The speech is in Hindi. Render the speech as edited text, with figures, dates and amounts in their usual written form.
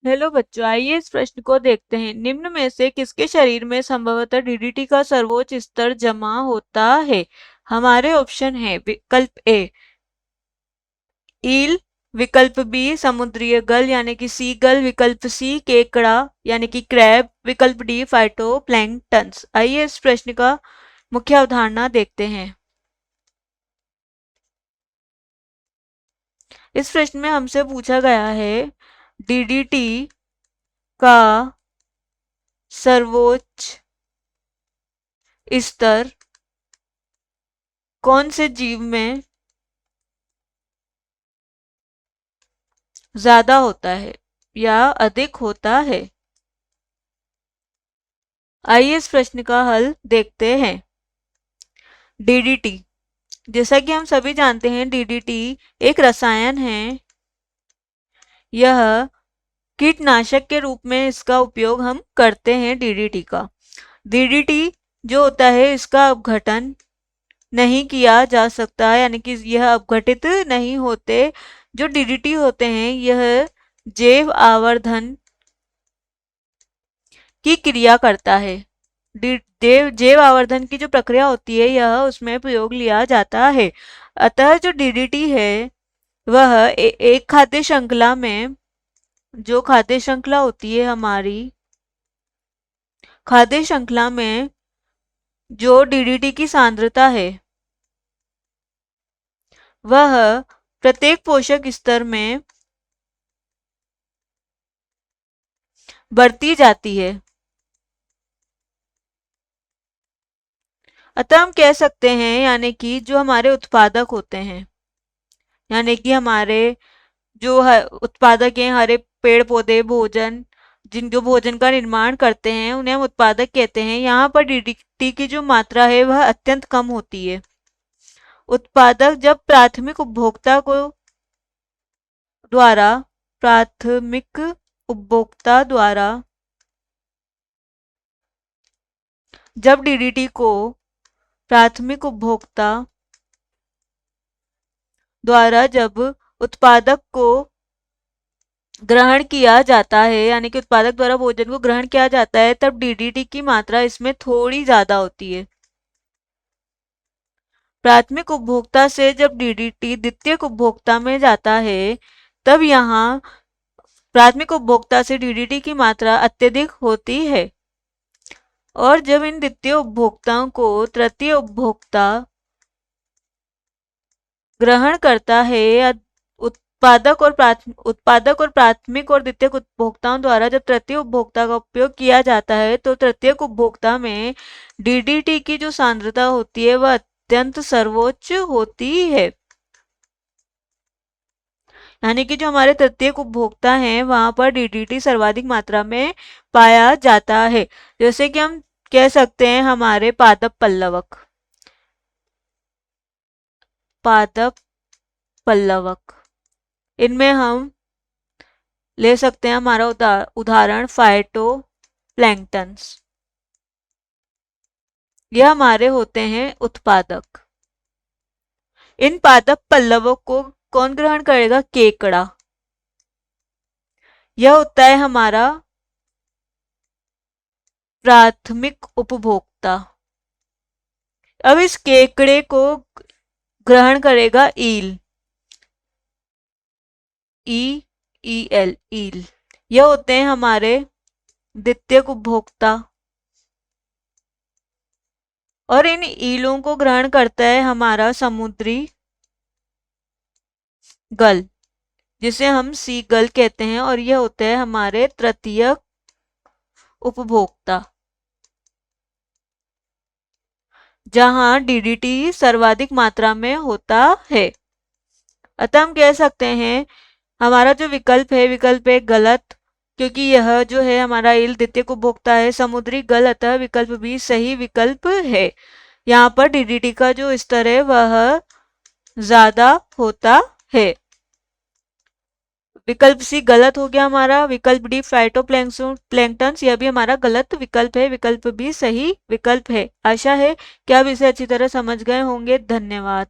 हेलो बच्चों, आइए इस प्रश्न को देखते हैं। निम्न में से किसके शरीर में संभवतः डीडीटी का सर्वोच्च स्तर जमा होता है? हमारे ऑप्शन है विकल्प ए ईल, विकल्प बी समुद्रीय गल यानी कि सी गल, विकल्प सी केकड़ा यानी कि क्रैब, विकल्प डी फाइटोप्लैंक्टन्स। आइए इस प्रश्न का मुख्य अवधारणा देखते हैं। इस प्रश्न में हमसे पूछा गया है डीडीटी का सर्वोच्च स्तर कौन से जीव में ज्यादा होता है या अधिक होता है। आइए इस प्रश्न का हल देखते हैं। डीडीटी, जैसा कि हम सभी जानते हैं, डीडीटी एक रसायन है। यह कीटनाशक के रूप में इसका उपयोग हम करते हैं। डीडीटी का डीडीटी जो होता है इसका अपघटन नहीं किया जा सकता, यानी कि यह अपघटित नहीं होते। जो डीडीटी होते हैं यह जैव आवर्धन की क्रिया करता है। जैव आवर्धन की जो प्रक्रिया होती है यह उसमें प्रयोग लिया जाता है। अतः जो डीडीटी है वह एक खाद्य श्रृंखला में, जो खाद्य श्रृंखला होती है हमारी, खाद्य श्रृंखला में जो डीडीटी की सांद्रता है वह प्रत्येक पोषक स्तर में बढ़ती जाती है। अतः हम कह सकते हैं, यानी कि जो हमारे उत्पादक होते हैं, यानी कि हमारे जो उत्पादक हैं, हरे पेड़ पौधे, भोजन, जिन जो भोजन का निर्माण करते हैं उन्हें हम उत्पादक कहते हैं। यहाँ पर डीडीटी की जो मात्रा है वह अत्यंत कम होती है। उत्पादक जब द्वारा प्राथमिक उपभोक्ता द्वारा जब डीडीटी को प्राथमिक उपभोक्ता द्वारा जब उत्पादक को ग्रहण किया जाता है, यानी कि उत्पादक द्वारा भोजन को ग्रहण किया जाता है, तब डीडीटी की मात्रा इसमें थोड़ी ज्यादा होती है। प्राथमिक उपभोक्ता से जब डीडीटी द्वितीयक उपभोक्ता में जाता है तब यहाँ प्राथमिक उपभोक्ता से डीडीटी की मात्रा अत्यधिक होती है। और जब इन द्वितीय उपभोक्ताओं को तृतीय उपभोक्ता ग्रहण करता है, या उत्पादक और प्राथमिक और द्वितीयक उपभोक्ताओं द्वारा जब तृतीय उपभोक्ता का उपयोग किया जाता है तो तृतीयक उपभोक्ता में डीडीटी की जो सांद्रता होती है वह अत्यंत सर्वोच्च होती है। यानी कि जो हमारे तृतीयक उपभोक्ता हैं वहां पर डीडीटी सर्वाधिक मात्रा में पाया जाता है। जैसे कि हम कह सकते हैं हमारे पादप पल्लवक, पादप पल्लवक, इनमें हम ले सकते हैं हमारा उदाहरण फाइटो प्लैंक्टन्स। यह हमारे होते हैं उत्पादक। इन पादप पल्लवों को कौन ग्रहण करेगा? केकड़ा। यह होता है हमारा प्राथमिक उपभोक्ता। अब इस केकड़े को ग्रहण करेगा ईल, EEL, ईल। यह होते हैं हमारे द्वितीयक उपभोक्ता। और इन ईलों को ग्रहण करता है हमारा समुद्री गल, जिसे हम सी गल कहते हैं, और यह होते हैं हमारे तृतीयक उपभोक्ता, जहां डीडीटी सर्वाधिक मात्रा में होता है। अतः हम कह सकते हैं हमारा जो विकल्प है, विकल्प एक गलत, क्योंकि यह जो है हमारा ईल द्वितीयक उपभोक्ता है। समुद्री गल, अतः विकल्प भी सही विकल्प है। यहाँ पर डीडीटी का जो स्तर है वह ज्यादा होता है। विकल्प सी गलत हो गया हमारा। विकल्प डी फाइटोप्लैंक्टन्स, यह भी हमारा गलत विकल्प है। विकल्प बी सही विकल्प है। आशा है कि आप इसे अच्छी तरह समझ गए होंगे। धन्यवाद।